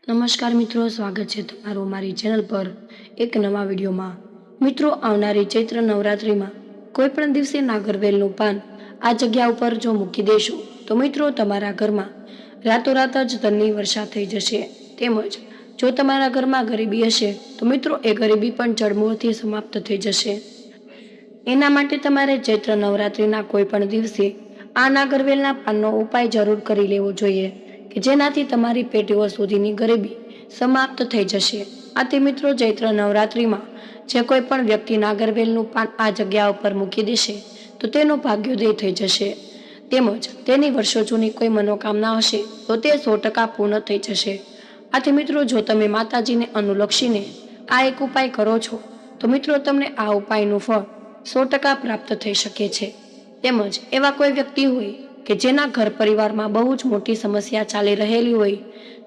નમસ્કાર મિત્રો, સ્વાગત છે તમારું મારી ચેનલ પર એક નવા વિડીયોમાં। મિત્રો, આવનારી ચૈત્ર નવરાત્રિમાં કોઈ પણ દિવસે નાગરવેલનું પાન આ જગ્યા ઉપર જો મૂકી દેશો તો મિત્રો તમારા ઘરમાં રાતોરાત જ ધનની વર્ષા થઈ જશે। તેમજ જો તમારા ઘરમાં ગરીબી હશે તો મિત્રો એ ગરીબી પણ જડમૂળથી સમાપ્ત થઈ જશે। એના માટે તમારે ચૈત્ર નવરાત્રિના કોઈ પણ દિવસે આ નાગરવેલના પાનનો ઉપાય જરૂર કરી લેવો જોઈએ કે જેનાથી તમારી પેઢીઓ સુધીની ગરીબી સમાપ્ત થઈ જશે। આથી મિત્રો, ચૈત્ર નવરાત્રિમાં જે કોઈ પણ વ્યક્તિ નાગરવેલનું પાન આ જગ્યા ઉપર મૂકી દેશે તો તેનો ભાગ્યોદય થઈ જશે। તેમજ તેની વર્ષો જૂની કોઈ મનોકામના હશે તો તે 100% પૂર્ણ થઈ જશે। આથી મિત્રો, જો તમે માતાજીને અનુલક્ષીને આ એક ઉપાય કરો છો તો મિત્રો તમને આ ઉપાયનું ફળ 100% પ્રાપ્ત થઈ શકે છે। તેમજ એવા કોઈ વ્યક્તિ હોય કે જેના ઘર પરિવારમાં બહુ જ મોટી સમસ્યા ચાલી રહેલી હોય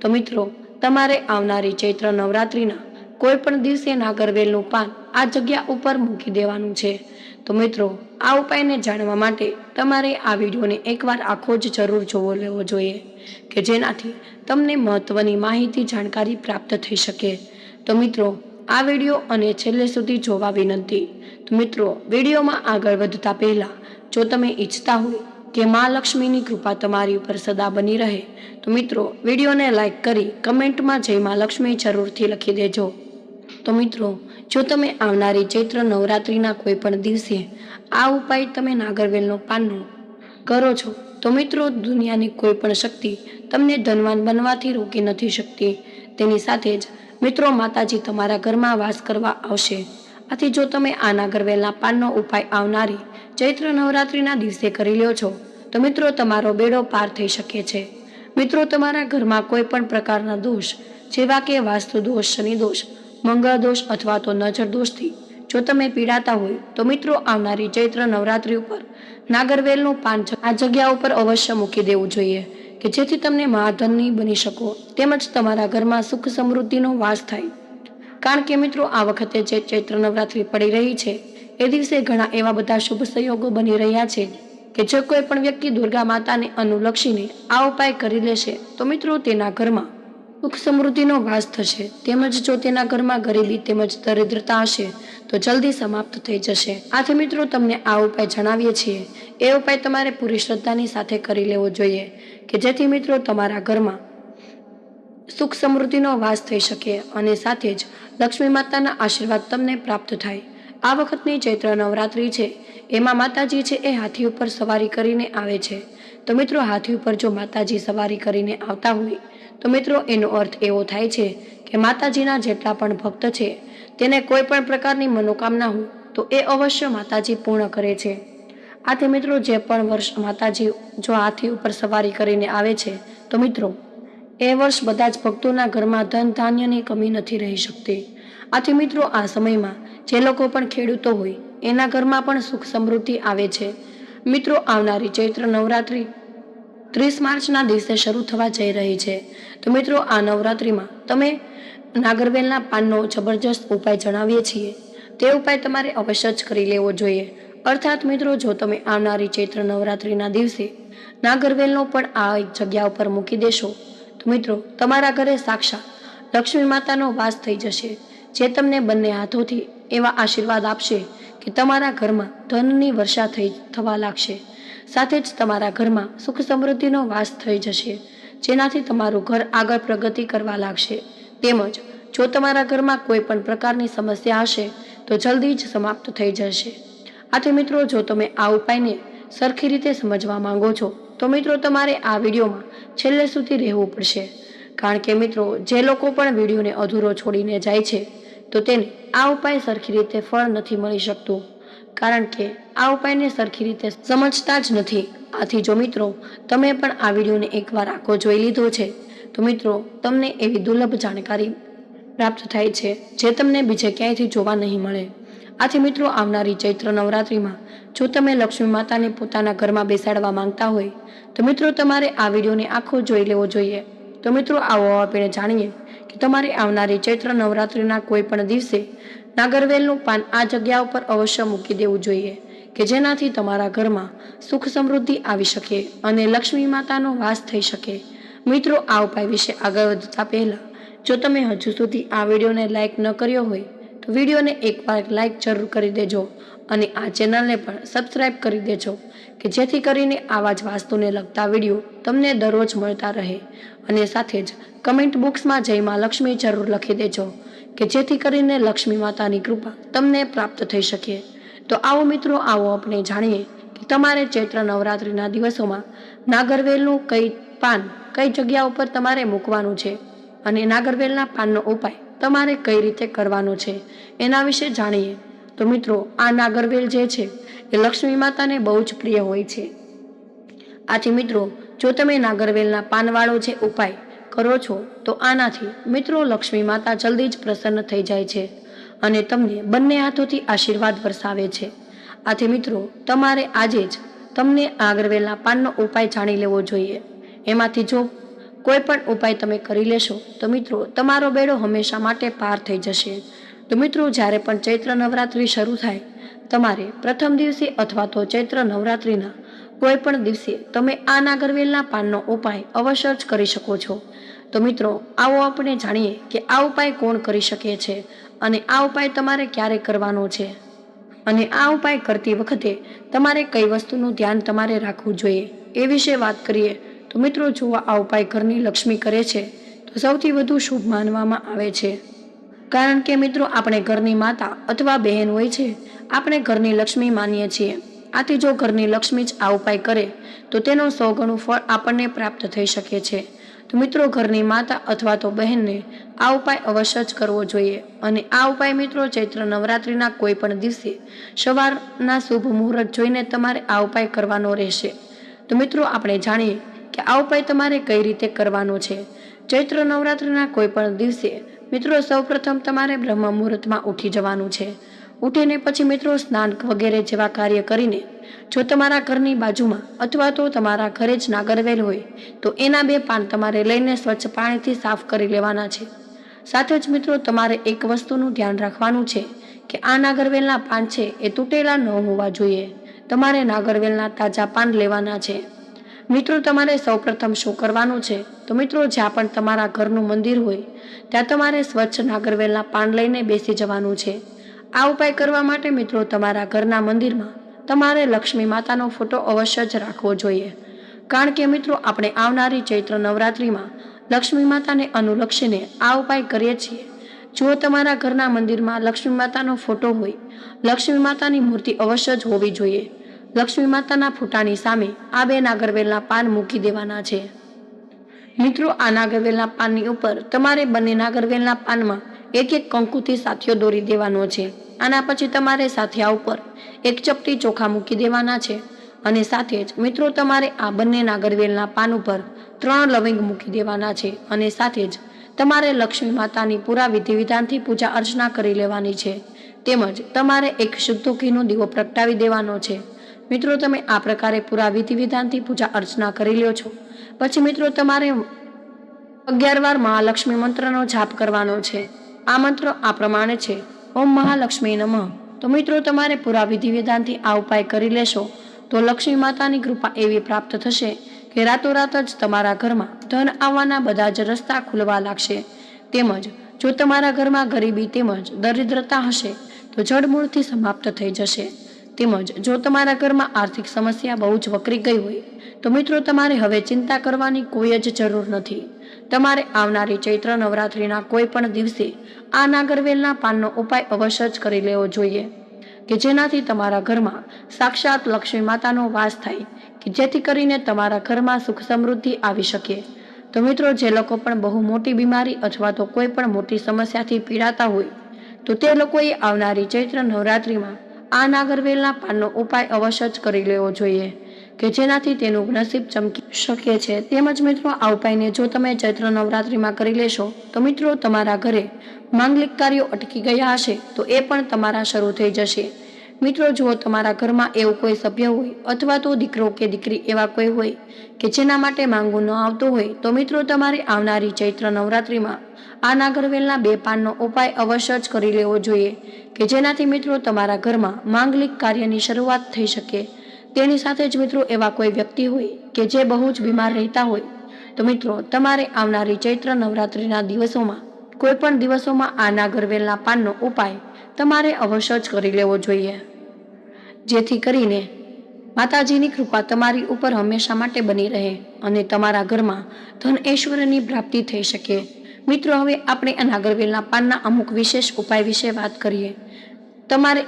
તો મિત્રો તમારે આવનારી ચૈત્ર નવરાત્રિના કોઈ પણ દિવસે નાગરવેલનું પાન આ જગ્યા ઉપર મૂકી દેવાનું છે। તો મિત્રો, આ ઉપાયને જાણવા માટે તમારે આ વિડીયોને એકવાર આખો જ જરૂર જોવો લેવો જોઈએ કે જેનાથી તમને મહત્વની માહિતી જાણકારી પ્રાપ્ત થઈ શકે। તો મિત્રો, આ વિડીયો અને છેલ્લે સુધી જોવા વિનંતી। તો મિત્રો, વિડીયોમાં આગળ વધતા પહેલા જો તમે ઈચ્છતા હોય કે માં લક્ષ્મીની કૃપા તમારી ઉપર સદા બની રહે તો મિત્રો વિડીયોને લાઈક કરી કમેન્ટમાં જય માં લક્ષ્મી જરૂરથી લખી દેજો। તો મિત્રો, જો તમે આવનારી ચૈત્ર નવરાત્રિના કોઈ પણ દિવસે આ ઉપાય તમે નાગરવેલનો પાનનો કરો છો તો મિત્રો દુનિયાની કોઈ પણ શક્તિ તમને ધનવાન બનવાથી રોકી નથી શકતી। તેની સાથે જ મિત્રો માતાજી તમારા ઘરમાં વાસ કરવા આવશે। આથી જો તમે આ નાગરવેલના પાનનો ઉપાય આવનારી ચૈત્ર નવરાત્રિના દિવસે કરી લ્યો છો તો મિત્રો તમારો બેડો પાર થઈ શકે છે। મિત્રો, તમારા ઘરમાં કોઈ પણ પ્રકારના દોષ જેવા કે વાસ્તુ દોષ, શનિ દોષ, મંગળ દોષ અથવા તો નજર દોષથી જો તમે પીડાતા હોય તો મિત્રો આવનારી ચૈત્ર નવરાત્રિ ઉપર નાગરવેલનું પાન આ જગ્યા ઉપર અવશ્ય મૂકી દેવું જોઈએ કે જેથી તમને મહાધનની બની શકો તેમજ તમારા ઘરમાં સુખ સમૃદ્ધિનો વાસ થાય। કારણ કે મિત્રો, આ વખતે જે ચૈત્ર નવરાત્રિ પડી રહી છે એ દિવસે ઘણા એવા બધા શુભ સંયોગો બની રહ્યા છે કે જો કોઈ પણ વ્યક્તિ દુર્ગા માતાને અનુલક્ષીને આ ઉપાય કરી લેશે તો મિત્રો તેના ઘરમાં સુખ સમૃદ્ધિનો વાસ થશે। તેમજ જો તેના ઘરમાં ગરીબી તેમજ દરિદ્રતા હશે તો જલ્દી સમાપ્ત થઈ જશે। આથી મિત્રો તમને આ ઉપાય જણાવીએ છીએ એ ઉપાય તમારે પૂરી શ્રદ્ધાની સાથે કરી લેવો જોઈએ કે જેથી મિત્રો તમારા ઘરમાં સુખ સમૃદ્ધિનો વાસ થઈ શકે અને સાથે જ લક્ષ્મી માતાના આશીર્વાદ તમને પ્રાપ્ત થાય। આ વખતની ચૈત્ર નવરાત્રિ છે એમાં માતાજી છે એ હાથી ઉપર સવારી કરીને આવે છે। તો મિત્રો, હાથી ઉપર જો માતાજી સવારી કરીને આવતા હોય તો મિત્રો એનો અર્થ એવો થાય છે કે માતાજીના જેટલા પણ ભક્ત છે તેને કોઈ પણ પ્રકારની મનોકામના હોય તો એ અવશ્ય માતાજી પૂર્ણ કરે છે। આથી મિત્રો, જે પણ વર્ષ માતાજી જો હાથી ઉપર સવારી કરીને આવે છે તો મિત્રો એ વર્ષ બધા જ ભક્તોના ઘરમાં ધન ધાન્યની કમી નથી રહી શકતી। આથી મિત્રો, આ સમયમાં જે લોકો પણ ખેડૂતો હોય એના ઘરમાં પણ સુખ સમૃદ્ધિ આવે છે। મિત્રો, આવનારી ચૈત્ર નવરાત્રિ 30 માર્ચના દિવસે શરૂ થવા જઈ રહી છે। તો મિત્રો, આ નવરાત્રિમાં તમે નાગરવેલના પાનનો જબરજસ્ત ઉપાય જણાવીએ છીએ તે ઉપાય તમારે અવશ્ય જ કરી લેવો જોઈએ। અર્થાત મિત્રો, જો તમે આવનારી ચૈત્ર નવરાત્રિના દિવસે નાગરવેલનો પણ આ એક જગ્યા ઉપર મૂકી દેશો તો મિત્રો તમારા ઘરે સાક્ષાત લક્ષ્મી માતાનો વાસ થઈ જશે જે તમને બંને હાથોથી એવા આશીર્વાદ આપશે કે તમારા ઘરમાં ધનની વર્ષા થવા લાગશે। સાથે જ તમારા ઘરમાં સુખ સમૃદ્ધિનો વાસ થઈ જશે જેનાથી તમારું ઘર આગળ પ્રગતિ કરવા લાગશે। તેમજ જો તમારા ઘરમાં કોઈ પણ પ્રકારની સમસ્યા હશે તો જલ્દી જ સમાપ્ત થઈ જશે। આથી મિત્રો, જો તમે આ ઉપાયને સરખી રીતે સમજવા માંગો છો તો મિત્રો તમારે આ વિડીયોમાં છેલ્લે સુધી રહેવું પડશે। કારણ કે મિત્રો, જે લોકો પણ વિડીયોને અધૂરો છોડીને જાય છે તો તેને આ ઉપાય સરખી રીતે ફળ નથી મળી શકતું કારણ કે આ ઉપાયને સરખી રીતે સમજતા જ નથી। આથી જો મિત્રો તમે પણ આ વિડીયોને એકવાર આખો જોઈ લીધો છે તો મિત્રો તમને એવી દુર્લભ જાણકારી પ્રાપ્ત થાય છે જે તમને બીજે ક્યાંયથી જોવા નહીં મળે। આથી મિત્રો, આવનારી ચૈત્ર નવરાત્રિમાં જો તમે લક્ષ્મી માતાને પોતાના ઘરમાં બેસાડવા માંગતા હોય તો મિત્રો તમારે આ વિડીયોને આખો જોઈ લેવો જોઈએ। તો મિત્રો, આવો આપણે જાણીએ કે તમારે આવનારી ચૈત્ર નવરાત્રિના કોઈ પણ દિવસે નાગરવેલનું પાન આ જગ્યા ઉપર અવશ્ય મૂકી દેવું જોઈએ કે જેનાથી તમારા ઘરમાં સુખ સમૃદ્ધિ આવી શકે અને લક્ષ્મી માતાનો વાસ થઈ શકે। મિત્રો, આ ઉપાય વિશે આગળ વધતા પહેલા જો તમે હજુ સુધી આ વિડીયોને લાઇક ન કર્યો હોય તો વિડીયોને એકવાર લાઇક જરૂર કરી દેજો અને આ ચેનલને પણ સબસ્ક્રાઇબ કરી દેજો કે જેથી કરીને આવા જ વાસ્તુને લગતા વિડીયો તમને દરરોજ મળતા રહે અને સાથે જ કમેન્ટ બોક્સમાં જય માં લક્ષ્મી જરૂર લખી દેજો કે જેથી કરીને લક્ષ્મી માતાની કૃપા તમને પ્રાપ્ત થઈ શકે। તો આવો મિત્રો, આવો આપણે જાણીએ કે તમારે ચૈત્ર નવરાત્રિના દિવસોમાં નાગરવેલનું પાન કઈ જગ્યા ઉપર તમારે મૂકવાનું છે અને નાગરવેલના પાનનો ઉપાય તમારે કઈ રીતે કરવાનો છે એના વિશે જાણીએ। તો મિત્રો, આ નાગરવેલ જે છે એ લક્ષ્મી માતાને બહુ જ પ્રિય હોય છે। આથી મિત્રો, જો તમે નાગરવેલના પાનવાળો જે ઉપાય કરો છો તો આનાથી મિત્રો લક્ષ્મી માતા જલ્દી જ પ્રસન્ન થઈ જાય છે અને તમને બંને હાથોથી આશીર્વાદ વરસાવે છે। આથી મિત્રો, તમારે આજે જ તમને નાગરવેલના પાનનો ઉપાય જાણી લેવો જોઈએ। એમાંથી જો કોઈ પણ ઉપાય તમે કરી લેશો તો મિત્રો તમારો બેડો હંમેશા માટે પાર થઈ જશે। તો મિત્રો, જ્યારે પણ ચૈત્ર નવરાત્રિ શરૂ થાય તમારે પ્રથમ દિવસે અથવા તો ચૈત્ર નવરાત્રિના કોઈ પણ દિવસે તમે આ નાગરવેલના પાનનો ઉપાય અવશ્ય જ કરી શકો છો। તો મિત્રો, આવો આપણે જાણીએ કે આ ઉપાય કોણ કરી શકે છે અને આ ઉપાય તમારે ક્યારે કરવાનો છે અને આ ઉપાય કરતી વખતે તમારે કઈ વસ્તુનું ધ્યાન તમારે રાખવું જોઈએ એ વિશે વાત કરીએ। તો મિત્રો, જો આ ઉપાય ઘરની લક્ષ્મી કરે છે તો સૌથી વધુ શુભ માનવામાં આવે છે, કારણ કે મિત્રો આપણે ઘરની માતા અથવા બહેન હોય છે, આપણે ઘરની લક્ષ્મી માનીએ છીએ। આથી જો ઘરની લક્ષ્મી જ આ ઉપાય કરે તો તેનો 100 ગણું ફળ આપણને પ્રાપ્ત થઈ શકે છે। તો મિત્રો, ઘરની માતા અથવા તો બહેનને આ ઉપાય અવશ્ય જ કરવો જોઈએ અને આ ઉપાય મિત્રો ચૈત્ર નવરાત્રિના કોઈ પણ દિવસે સવારના શુભ મુહૂર્ત જોઈને તમારે આ ઉપાય કરવાનો રહેશે। તો મિત્રો, આપણે જાણીએ કે આ ઉપાય તમારે કઈ રીતે કરવાનો છે। ચૈત્ર નવરાત્રિના કોઈ પણ દિવસે મિત્રો સૌપ્રથમ તમારે બ્રહ્મ મુહૂર્તમાં ઉઠી જવાનું છે। ઉઠીને પછી મિત્રો સ્નાન વગેરે જેવા કાર્ય કરીને જો તમારા ઘરની બાજુમાં અથવા તો તમારા ઘરે જ નાગરવેલ હોય તો એના 2 પાન તમારે લઈને સ્વચ્છ પાણીથી સાફ કરી લેવાના છે। સાથે જ મિત્રો તમારે એક વસ્તુનું ધ્યાન રાખવાનું છે કે આ નાગરવેલના પાન છે એ તૂટેલા ન હોવા જોઈએ। તમારે નાગરવેલના તાજા પાન લેવાના છે। મિત્રો, તમારે સૌપ્રથમ શું કરવાનું છે તો મિત્રો જ્યાં પણ તમારા ઘરનું મંદિર હોય ત્યાં તમારે સ્વચ્છ નાગરવેલના પાન લઈને બેસી જવાનું છે। આ ઉપાય કરવા માટે મિત્રો તમારા ઘરના મંદિરમાં તમારે લક્ષ્મી માતાનો ફોટો અવશ્ય જ રાખવો જોઈએ, કારણ કે મિત્રો આપણે આવનારી ચૈત્ર નવરાત્રિમાં લક્ષ્મી માતાને અનુલક્ષીને આ ઉપાય કરીએ છીએ। જો તમારા ઘરના મંદિરમાં લક્ષ્મી માતાનો ફોટો હોય, લક્ષ્મી માતાની મૂર્તિ અવશ્ય જ હોવી જોઈએ। લક્ષ્મી માતાના ફોટાની સામે આ 2 નાગરવેલના પાન મૂકી દેવાના છે। મિત્રો, આ નાગરવેલના પાનની ઉપર તમારે બંને નાગરવેલના પાનમાં એક કંકુથી સાથિયો દોરી દેવાનો છે। આના પછી તમારે સાથિયા ઉપર એક ચપટી ચોખા મૂકી દેવાના છે અને સાથે જ મિત્રો તમારે આ બંને નાગરવેલના પાન ઉપર 3 લવિંગ મૂકી દેવાના છે અને સાથે જ તમારે લક્ષ્મી માતાની પૂરા વિધિ વિધાનથી પૂજા અર્ચના કરી લેવાની છે। તેમજ તમારે એક શુદ્ધ ઘીનો દીવો પ્રગટાવી દેવાનો છે। મિત્રો, તમે આ પ્રકારે પૂરા વિધિ વિધાનથી પૂજા અર્ચના કરી લ્યો છો પછી મિત્રો તમારે 11 વાર મહાલક્ષ્મી મંત્રનો જાપ કરવાનો છે। આ મંત્ર આ પ્રમાણે છે: ઓમ મહાલક્ષ્મી નમઃ। તો મિત્રો તમારે પૂરા વિધિ વિધાનથી આ ઉપાય કરી લેશો તો લક્ષ્મી માતાની કૃપા એવી પ્રાપ્ત થશે કે રાતોરાત જ તમારા ઘરમાં ધન આવવાના બધા જ રસ્તા ખુલવા લાગશે। તેમજ જો તમારા ઘરમાં ગરીબી તેમજ દરિદ્રતા હશે તો જડમૂળથી સમાપ્ત થઈ જશે। તેમજ જો તમારા ઘરમાં આર્થિક સમસ્યા બહુ જ વકરી ગઈ હોય તો મિત્રો તમારે હવે ચિંતા કરવાની કોઈ જ જરૂર નથી। તમારે આવનારી ચૈત્ર નવરાત્રિના કોઈ પણ દિવસે આ નાગરવેલના પાનનો ઉપાય અવશ્ય જ કરી લેવો જોઈએ કે જેનાથી તમારા ઘરમાં સાક્ષાત લક્ષ્મી માતાનો વાસ થાય કે જેથી કરીને તમારા ઘરમાં સુખ સમૃદ્ધિ આવી શકે। તો મિત્રો, જે લોકો પણ બહુ મોટી બીમારી અથવા તો કોઈ પણ મોટી સમસ્યાથી પીડાતા હોય તો તે લોકોએ આવનારી ચૈત્ર નવરાત્રિમાં આ નાગરવેલના પાનનો ઉપાય અવશ્ય જ કરી લેવો જોઈએ કે જેનાથી તેનું નસીબ ચમકી શકે છે। તેમજ મિત્રો આ ઉપાયને જો તમે ચૈત્ર નવરાત્રિમાં કરી લેશો તો મિત્રો તમારા ઘરે માંગલિક કાર્યો અટકી ગયા હશે તો એ પણ તમારા શરૂ થઈ જશે। મિત્રો, જો તમારા ઘરમાં એવું કોઈ સભ્ય હોય અથવા તો દીકરો કે દીકરી એવા કોઈ હોય કે જેના માટે માંગવું ન આવતું હોય તો મિત્રો તમારે આવનારી ચૈત્ર નવરાત્રિમાં આ નાગરવેલના 2 પાનનો ઉપાય અવશ્ય જ કરી લેવો જોઈએ કે જેનાથી મિત્રો તમારા ઘરમાં માંગલિક કાર્યની શરૂઆત થઈ શકે। તેની સાથે જ મિત્રો એવા કોઈ વ્યક્તિ હોય કે જે બહુ જ બીમાર રહેતા હોય તો મિત્રો તમારે આવનારી ચૈત્ર નવરાત્રિના દિવસોમાં કોઈ પણ દિવસોમાં આ નાગરવેલના પાનનો ઉપાય તમારે અવશ્ય જ કરી લેવો જોઈએ, જેથી કરીને માતાજીની કૃપા તમારી ઉપર હંમેશા માટે બની રહે અને તમારા ઘરમાં ધન ઐશ્વર્યની પ્રાપ્તિ થઈ શકે। મિત્રો, હવે આપણે આ નાગરવેલના પાનના અમુક વિશેષ ઉપાય વિશે વાત કરીએ। તમારે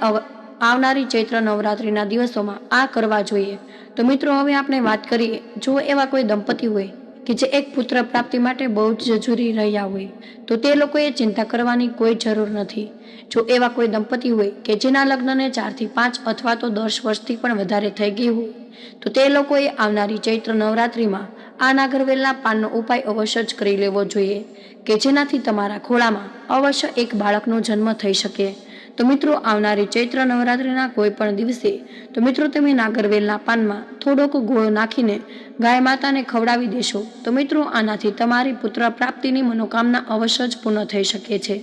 આવનારી ચૈત્ર નવરાત્રિના દિવસોમાં આ કરવા જોઈએ। તો મિત્રો, હવે આપણે વાત કરીએ, જો એવા કોઈ દંપતી હોય કે જે એક પુત્ર પ્રાપ્તિ માટે બહુ જ જજુરી રહ્યા હોય તો તે લોકોએ ચિંતા કરવાની કોઈ જરૂર નથી। જો એવા કોઈ દંપતી હોય કે જેના લગ્નને 4 થી 5 અથવા તો 10 વર્ષથી પણ વધારે થઈ ગઈ હોય તો તે લોકોએ આવનારી ચૈત્ર નવરાત્રિમાં આ નાગરવેલના પાનનો ઉપાય અવશ્ય જ કરી લેવો જોઈએ કે જેનાથી તમારા ખોળામાં અવશ્ય એક બાળકનો જન્મ થઈ શકે। તો મિત્રો, આવનારી ચૈત્ર નવરાત્રિના કોઈ પણ દિવસે તો મિત્રો તમે નાગરવેલના પાનમાં થોડોક ગોળ નાખીને ગાય માતાને ખવડાવી દેશો તો મિત્રો આનાથી તમારી પુત્ર પ્રાપ્તિની મનોકામના અવશ્ય જ પૂર્ણ થઈ શકે છે।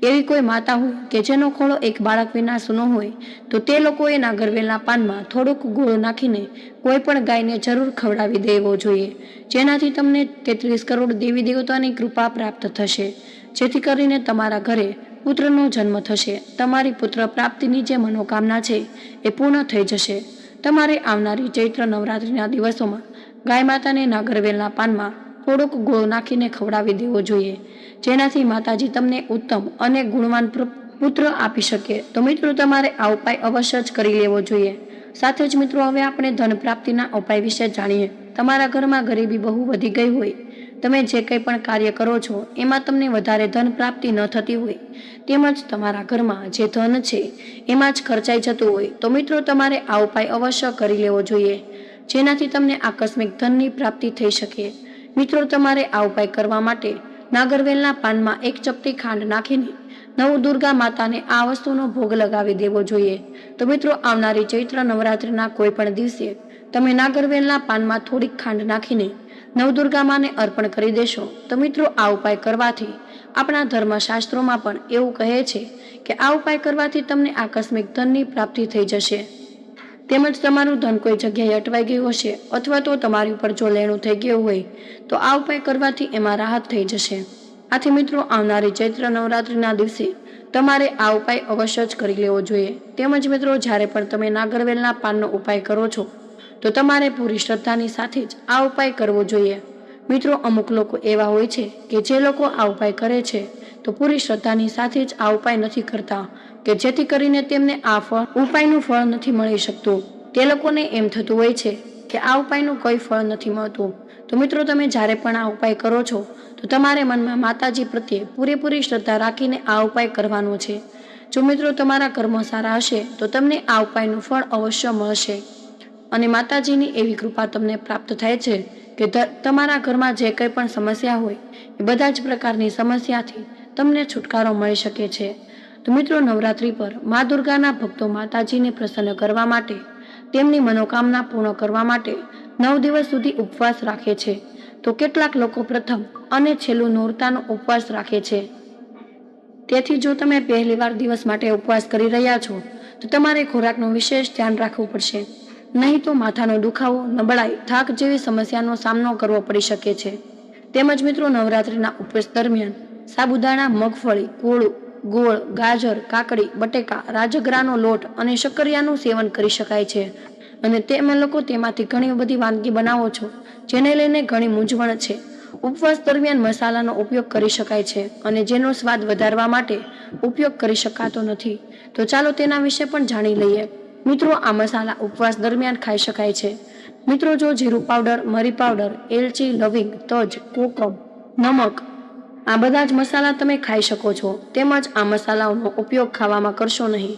એવી કોઈ માતા હોય કે જેનો ખોળો એક બાળક વિના સૂનો હોય તો તે લોકોએ નાગરવેલના પાનમાં થોડુંક ગોળ નાખીને કોઈ પણ ગાયને જરૂર ખવડાવી દેવો જોઈએ, જેનાથી તમને 33 કરોડ દેવી દેવતાની કૃપા પ્રાપ્ત થશે, જેથી કરીને તમારા ઘરે પુત્રનો જન્મ થશે। તમારી પુત્ર પ્રાપ્તિની જે મનોકામના છે એ પૂર્ણ થઈ જશે। તમારે આવનારી ચૈત્ર નવરાત્રિના દિવસોમાં ગાય માતાને નાગરવેલના પાનમાં થોડોક ગોળ નાખીને ખવડાવી દેવો જોઈએ, જેનાથી માતાજી તમને ઉત્તમ અને ગુણવાન પુત્ર આપી શકે। તો મિત્રો, તમારે આ ઉપાય અવશ્ય જ કરી લેવો જોઈએ। સાથે જ મિત્રો, હવે આપણે ધન પ્રાપ્તિના ઉપાય વિશે જાણીએ। તમારા ઘરમાં ગરીબી બહુ વધી ગઈ હોય, તમે જે કંઈ પણ કાર્ય કરો છો એમાં તમને વધારે ધન પ્રાપ્તિ ન થતી હોય, તેમજ તમારા ઘરમાં જે ધન છે એમાં જ ખર્ચાઈ જતું હોય તો મિત્રો તમારે આ ઉપાય અવશ્ય કરી લેવો જોઈએ, જેનાથી તમને આકસ્મિક ધનની પ્રાપ્તિ થઈ શકે। મિત્રો, તમારે આ ઉપાય કરવા માટે નાગરવેલના પાનમાં 1 ચપટી ખાંડ નાખીને નવદુર્ગા માતાને આ વસ્તુનો ભોગ લગાવી દેવો જોઈએ। તો મિત્રો, આવનારી ચૈત્ર નવરાત્રિના કોઈ પણ દિવસે તમે નાગરવેલના પાનમાં થોડીક ખાંડ નાખીને નવદુર્ગા માને અર્પણ કરી દેશો તો મિત્રો આ ઉપાય કરવાથી આપણા ધર્મશાસ્ત્રોમાં પણ એવું કહે છે કે આ ઉપાય કરવાથી તમને આકસ્મિક ધનની પ્રાપ્તિ થઈ જશે, તેમજ તમારું ધન કોઈ જગ્યાએ અટવાઈ ગયું હશે અથવા તો તમારી ઉપર જો લેણું થઈ ગયું હોય તો આ ઉપાય કરવાથી એમાં રાહત થઈ જશે। આથી મિત્રો, આવનારી ચૈત્ર નવરાત્રિના દિવસે તમારે આ ઉપાય અવશ્ય જ કરી લેવો જોઈએ। તેમજ મિત્રો, જ્યારે પણ તમે નાગરવેલના પાનનો ઉપાય કરો છો તો તમારે પૂરી શ્રદ્ધાની સાથે જ આ ઉપાય કરવો જોઈએ। મિત્રો, અમુક લોકો એવા હોય છે કે જે લોકો આ ઉપાય કરે છે તો પૂરી શ્રદ્ધાની સાથે જ આ ઉપાય નથી કરતા કે જેથી કરીને તેમને આ ઉપાયનું ફળ નથી મળી શકતું। તે લોકોને એમ થતું હોય છે કે આ ઉપાયનું કોઈ ફળ નથી મળતું। તો મિત્રો, તમે જ્યારે પણ આ ઉપાય કરો છો તો તમારે મનમાં માતાજી પ્રત્યે પૂરેપૂરી શ્રદ્ધા રાખીને આ ઉપાય કરવાનો છે। જો મિત્રો તમારા કર્મો સારા હશે તો તમને આ ઉપાયનું ફળ અવશ્ય મળશે અને માતાજીની એવી કૃપા તમને પ્રાપ્ત થાય છે કે તમારા ઘરમાં જે કંઈ પણ સમસ્યા હોય એ બધા જ પ્રકારની સમસ્યાથી તમને છુટકારો મળી શકે છે। તો મિત્રો, નવરાત્રિ પર મા દુર્ગાના ભક્તો માતાજીને પ્રસન્ન કરવા માટે, તેમની મનોકામના પૂર્ણ કરવા માટે 9 દિવસ સુધી ઉપવાસ રાખે છે। તો કેટલાક લોકો પ્રથમ અને છેલ્લું નોરતાનો ઉપવાસ રાખે છે। તેથી જો તમે પહેલીવાર દિવસ માટે ઉપવાસ કરી રહ્યા છો તો તમારે ખોરાકનું વિશેષ ધ્યાન રાખવું પડશે, નહીં તો માથાનો દુખાવો, નબળાઈ, થાક જેવી સમસ્યાનો સામનો કરવો પડી શકે છે। તેમજ મિત્રો, નવરાત્રિના ઉપવાસ દરમિયાન સાબુદાણા, મગફળી, કોળું, ગોળ, ગાજર, કાકડી, બટેકા, રાજગરાનો લોટ અને શક્કરિયાનું સેવન કરી શકાય છે અને તમે લોકો તેમાંથી ઘણી બધી વાનગી બનાવો છો જેને લઈને ઘણી મૂંઝવણ છે। ઉપવાસ દરમિયાન મસાલાનો ઉપયોગ કરી શકાય છે અને જેનો સ્વાદ વધારવા માટે ઉપયોગ કરી શકાતો નથી। તો ચાલો તેના વિશે પણ જાણી લઈએ। મિત્રો, આ મસાલા ઉપવાસ દરમિયાન ખાઈ શકાય છે। મિત્રો, જો જીરું પાવડર, મરી પાવડર, એલચી, લવિંગ, તજ, કોકમ, નમક આ બધા જ મસાલા તમે ખાઈ શકો છો। તેમજ આ મસાલાઓનો ઉપયોગ ખાવામાં કરશો નહીં।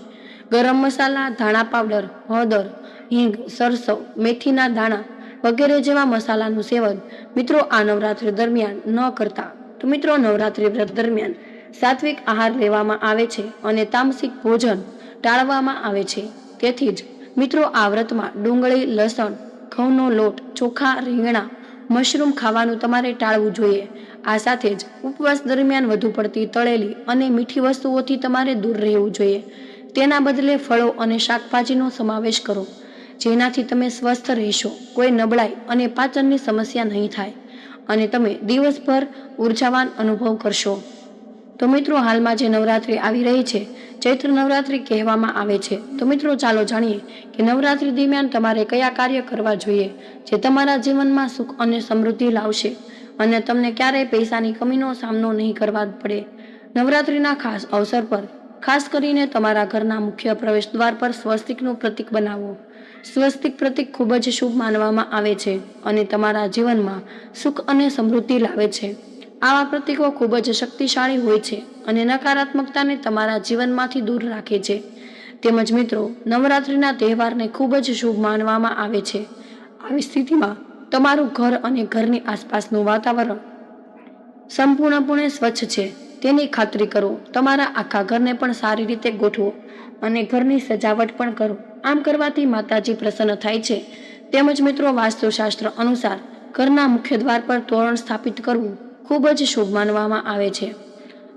ગરમ મસાલા, ધાણા પાવડર, હળદર, હિંગ, સરસવ, મેથીના દાણા વગેરે જેવા મસાલાનું સેવન મિત્રો આ નવરાત્રિ દરમિયાન ન કરતા। તો મિત્રો, નવરાત્રિ વ્રત દરમિયાન સાત્વિક આહાર લેવામાં આવે છે અને તામસિક ભોજન ટાળવામાં આવે છે। તેથી જ મિત્રો આ વ્રતમાં ડુંગળી, લસણ, ઘઉંનો લોટ, ચોખા, રીંગણા, મશરૂમ ખાવાનું તમારે ટાળવું જોઈએ। આ સાથે જ ઉપવાસ દરમિયાન વધુ પડતી તળેલી અને મીઠી વસ્તુઓથી તમારે દૂર રહેવું જોઈએ। તેના બદલે ફળો અને શાકભાજીનો સમાવેશ કરો, જેનાથી તમે સ્વસ્થ રહેશો, કોઈ નબળાઈ અને પાચનની સમસ્યા નહીં થાય અને તમે દિવસભર ઉર્જાવાન અનુભવ કરશો। તો મિત્રો હાલમાં જે નવરાત્રિ આવી રહી છે, ચૈત્ર નવરાત્રિ કહેવામાં આવે છે. તો મિત્રો ચાલો જાણીએ કે નવરાત્રિ દરમિયાન તમારે કયા કાર્ય કરવા જોઈએ જે તમારા જીવનમાં સુખ અને સમૃદ્ધિ લાવશે અને તમને ક્યારેય પૈસાની કમીનો સામનો નહીં કરવા પડે. નવરાત્રિના ખાસ અવસર પર ખાસ કરીને તમારા ઘરના મુખ્ય પ્રવેશ દ્વાર પર સ્વસ્તિકનું પ્રતીક બનાવો. સ્વસ્તિક પ્રતીક ખૂબ જ શુભ માનવામાં આવે છે અને તમારા જીવનમાં સુખ અને સમૃદ્ધિ લાવે છે. આવા પ્રતીકો ખૂબ જ શક્તિશાળી હોય છે અને નકારાત્મકતાને તમારા જીવનમાંથી દૂર રાખે છે. તેમજ મિત્રો નવરાત્રિના તહેવારને ખૂબ જ શુભ માનવામાં આવે છે. આવી સ્થિતિમાં તમારું ઘર અને ઘરની આસપાસનું વાતાવરણ સંપૂર્ણપણે સ્વચ્છ છે તેની ખાતરી કરો. તમારા આખા ઘરને પણ સારી રીતે ગોઠવો અને ઘરની સજાવટ પણ કરો. આમ કરવાથી માતાજી પ્રસન્ન થાય છે. તેમજ મિત્રો વાસ્તુશાસ્ત્ર અનુસાર ઘરના મુખ્ય દ્વાર પર તોરણ સ્થાપિત કરવું ખૂબ જ શુભ માનવામાં આવે છે.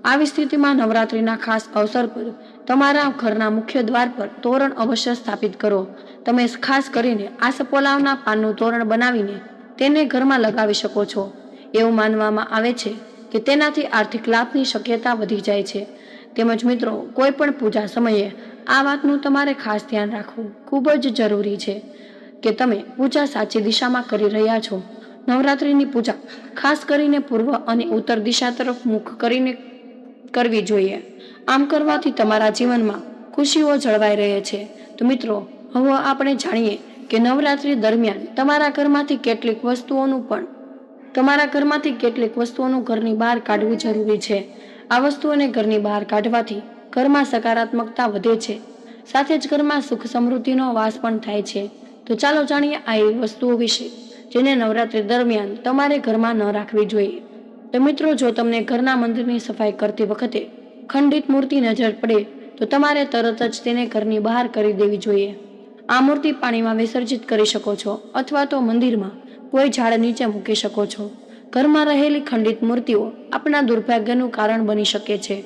આવી સ્થિતિમાં નવરાત્રિના ખાસ અવસર પર તમારા ઘરના મુખ્ય દ્વાર પર તોરણ અવશ્ય સ્થાપિત કરો. તમે ખાસ કરીને આસપોલાવના પાનનું તોરણ બનાવીને તેને ઘરમાં લગાવી શકો છો. એવું માનવામાં આવે છે કે તેનાથી આર્થિક લાભની શક્યતા વધી જાય છે. તેમજ મિત્રો કોઈ પણ પૂજા સમયે આ વાતનું તમારે ખાસ ધ્યાન રાખવું ખૂબ જ જરૂરી છે કે તમે પૂજા સાચી દિશામાં કરી રહ્યા છો. નવરાત્રિની પૂજા ખાસ કરીને પૂર્વ અને ઉત્તર દિશા તરફ મુખ કરીને કરવી જોઈએ. આમ કરવાથી તમારા જીવનમાં ખુશીઓ જળવાઈ રહે છે. તો મિત્રો હવે આપણે જાણીએ કે નવરાત્રિ દરમિયાન તમારા ઘરમાંથી કેટલીક વસ્તુઓનું ઘરની બહાર કાઢવું જરૂરી છે. આ વસ્તુઓને ઘરની બહાર કાઢવાથી ઘરમાં સકારાત્મકતા વધે છે, સાથે જ ઘરમાં સુખ સમૃદ્ધિનો વાસ પણ થાય છે. તો ચાલો જાણીએ આ એવી વસ્તુઓ વિશે જેને નવરાત્રિ દરમિયાન તમારે ઘરમાં ન રાખવી જોઈએ. તો મિત્રો જો તમને ઘરના મંદિરની સફાઈ કરતી વખતે ખંડિત મૂર્તિ નજર પડે તો તમારે તરત જ તેને ઘરની બહાર કરી દેવી જોઈએ. આ મૂર્તિ પાણીમાં વિસર્જિત કરી શકો છો અથવા તો મંદિરમાં કોઈ ઝાડ નીચે મૂકી શકો છો. ઘરમાં રહેલી ખંડિત મૂર્તિઓ આપણા દુર્ભાગ્યનું કારણ બની શકે છે.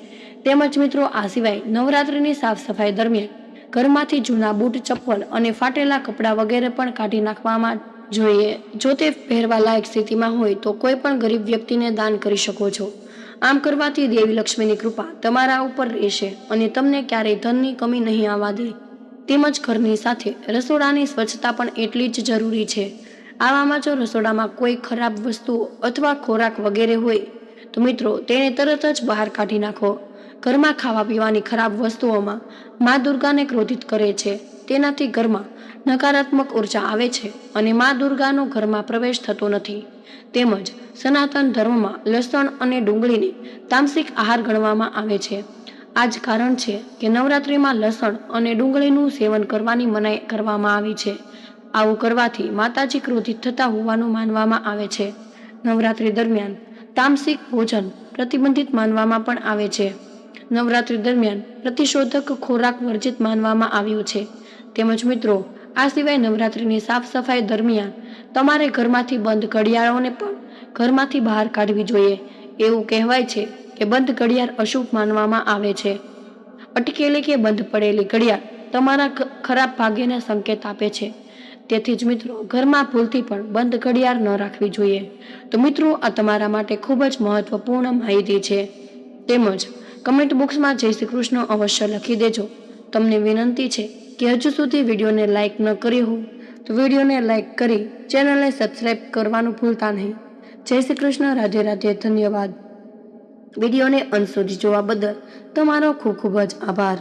તેમજ મિત્રો આ સિવાય નવરાત્રિની સાફ સફાઈ દરમિયાન ઘરમાંથી જૂના બૂટ, ચપ્પલ અને ફાટેલા કપડાં વગેરે પણ કાઢી નાખવામાં જોઈએ. જો તે પહેરવા લાયક સ્થિતિમાં હોય તો કોઈ પણ ગરીબ વ્યક્તિને દાન કરી શકો છો. આમ કરવાથી દેવી લક્ષ્મીની કૃપા તમારા ઉપર રહેશે અને તમને ક્યારેય ધનની કમી નહીં આવવા દે. તેમજ ઘરની સાથે રસોડાની સ્વચ્છતા પણ એટલી જ જરૂરી છે. આવામાં જો રસોડામાં કોઈ ખરાબ વસ્તુઓ અથવા ખોરાક વગેરે હોય તો મિત્રો તેને તરત જ બહાર કાઢી નાખો. ઘરમાં ખાવા પીવાની ખરાબ વસ્તુઓમાં મા દુર્ગાને ક્રોધિત કરે છે. તેનાથી ઘરમાં નકારાત્મક ઉર્જા આવે છે અને મા દુર્ગાનો ઘરમાં પ્રવેશ થતો નથી. તેમજ સનાતન ધર્મમાં લસણ અને ડુંગળીને તામસિક આહાર ગણવામાં આવે છે. આ જ કારણ છે કે નવરાત્રિમાં લસણ અને ડુંગળીનું સેવન કરવાની મનાઈ કરવામાં આવી છે. આવું કરવાથી માતાજી ક્રોધિત થતા હોવાનું માનવામાં આવે છે. નવરાત્રિ દરમિયાન તામસિક ભોજન પ્રતિબંધિત માનવામાં પણ આવે છે. નવરાત્રિ દરમિયાન પ્રતિશોધક ખોરાક વર્જિત માનવામાં આવ્યું છે. તેમજ મિત્રો આ સિવાય નવરાત્રિની સાફ સફાઈ દરમિયાન તમારે ઘરમાંથી બંધ ઘડિયાળોને પણ ઘરમાંથી બહાર કાઢવી જોઈએ. એવું કહેવાય છે કે બંધ ઘડિયાળ અશુભ માનવામાં આવે છે. અટકેલી કે બંધ પડેલી ઘડિયાળ તમારા ખરાબ ભાગ્યને સંકેત આપે છે. તેથી જ મિત્રો ઘરમાં ભૂલથી પણ બંધ ઘડિયાળ ન રાખવી જોઈએ. તો મિત્રો આ તમારા માટે ખૂબ જ મહત્વપૂર્ણ માહિતી છે. તેમજ કમેન્ટ બોક્સમાં જય શ્રી કૃષ્ણ અવશ્ય લખી દેજો. તમને વિનંતી છે કે હજુ સુધી વિડીયોને લાઇક ન કરી હોય તો વિડીયોને લાઇક કરી ચેનલને સબસ્ક્રાઇબ કરવાનું ભૂલતા નહીં. જય શ્રી કૃષ્ણ. રાધે રાધે. ધન્યવાદ. વિડીયોને અંત સુધી જોવા બદલ તમારો ખૂબ ખૂબ જ આભાર.